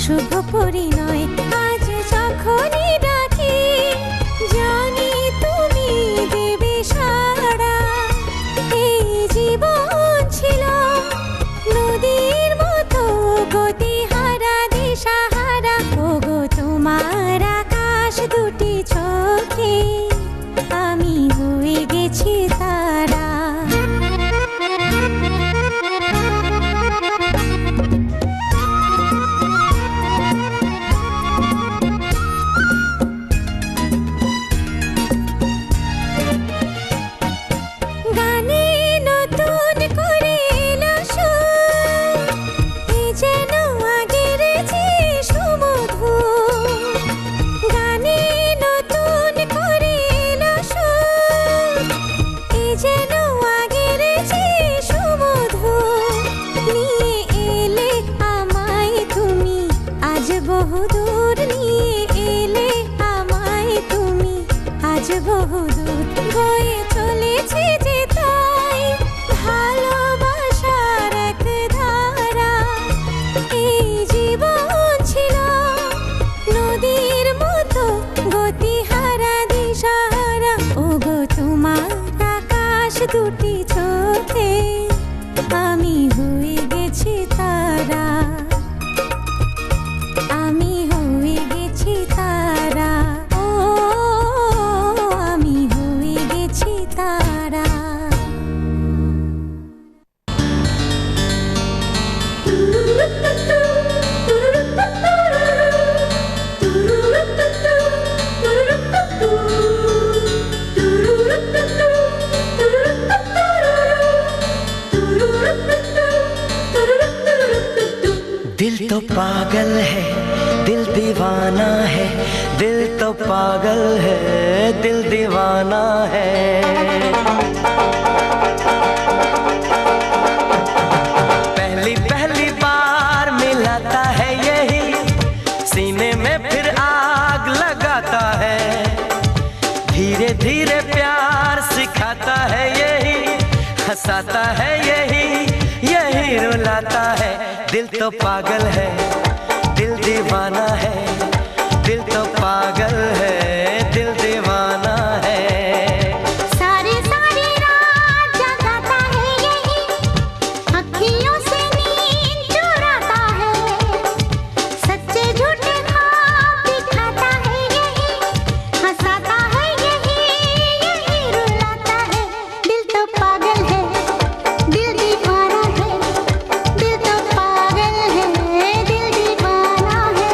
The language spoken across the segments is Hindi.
শুভ পরিণয় আজ যখনই ডাকি জানি তুমি দেবে সাড়া। এই জীবন ছিল নদীর মতো গতিহারা দিশাহারা, ওগো তোমার আকাশ দুটি চোখে আমি হয়ে গেছি তারা। বহুদূর নিয়ে এলে আমায় তুমি, আজ বহুদূর বয়ে চলেছে যে তাই ভালোবাসার এক ধারা। এই জীবন ছিল নদীর মতো গতিহারা দিশাহারা, ওগো তোমার আকাশ দুটি চোখে আমি হয়ে গেছি তারা। আমি হয়ে গেছি তারা, ও আমি হয়ে গেছি তারা। दिल तो पागल है, दिल दीवाना है, दिल तो पागल है, दिल दीवाना है। पहली पहली बार मिलाता है यही, सीने में फिर आग लगाता है। धीरे धीरे प्यार सिखाता है यही, हंसाता है यही, यही रुलाता है। दिल तो पागल है, दिल दीवाना है, दिल तो पागल है, दिल दीवाना है। सारी सारी रात जगाता है यही, अखियों से नींद चुराता है। सच्चे झूठे ख्वाब दिखाता है यही, हंसाता है यही, यही रुलाता है। दिल तो पागल है, दिल दीवाना है, दिल तो पागल है, दिल दीवाना है।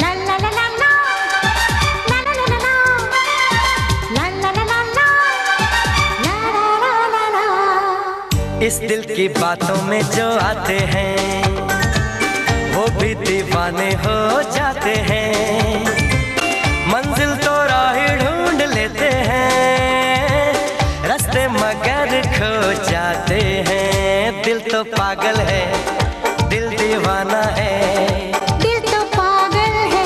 La la la la la, la la la la la, la la la la la, la la la la la। इस दिल की बातों में जो आते हैं वो भी दीवाने हो जाते हैं। मंजिल तो राह ढूंढ लेते हैं, रास्ते मगर खो जाते हैं। दिल तो पागल है, दिल दीवाना है। दिल तो पागल है,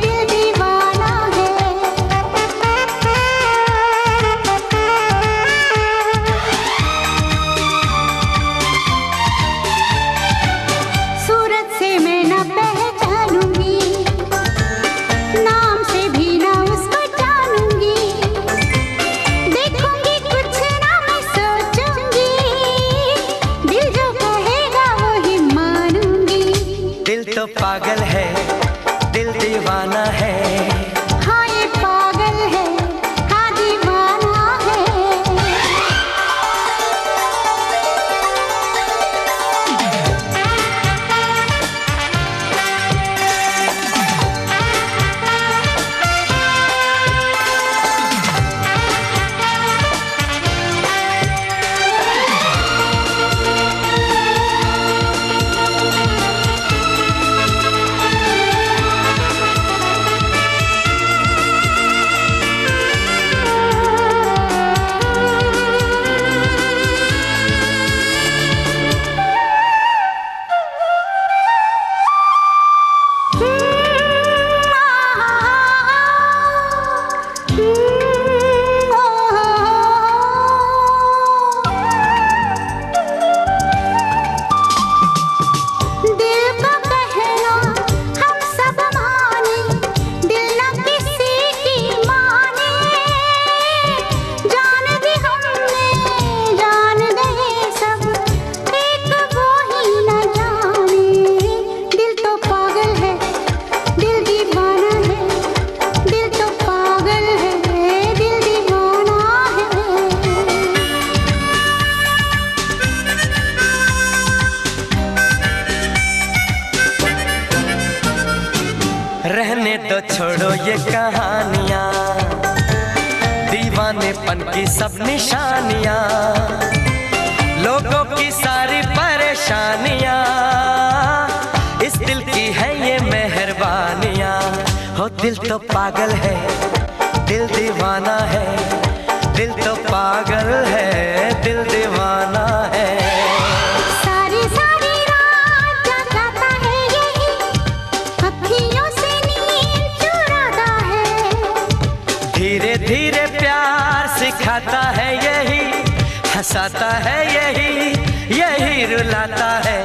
दिल दीवाना है। सूरत से मैं न पहचानूंगी, नाम से भी न उसको जानूंगी। देखूंगी कुछ ना मैं सोचूंगी, दिल जो कहेगा वही मानूंगी। दिल दीवानेपन की सब निशानियां, लोगों की सारी परेशानियां, इस दिल की है ये मेहरबानियां। हो दिल तो पागल है, दिल दीवाना है, दिल तो पागल है, दिल दीवाना है। सारी सारी रात जगाता है यही, अखियों से नींद चुराता है। धीरे धीरे प्यार सिखाता है यही, हंसाता है यही, यही रुलाता है।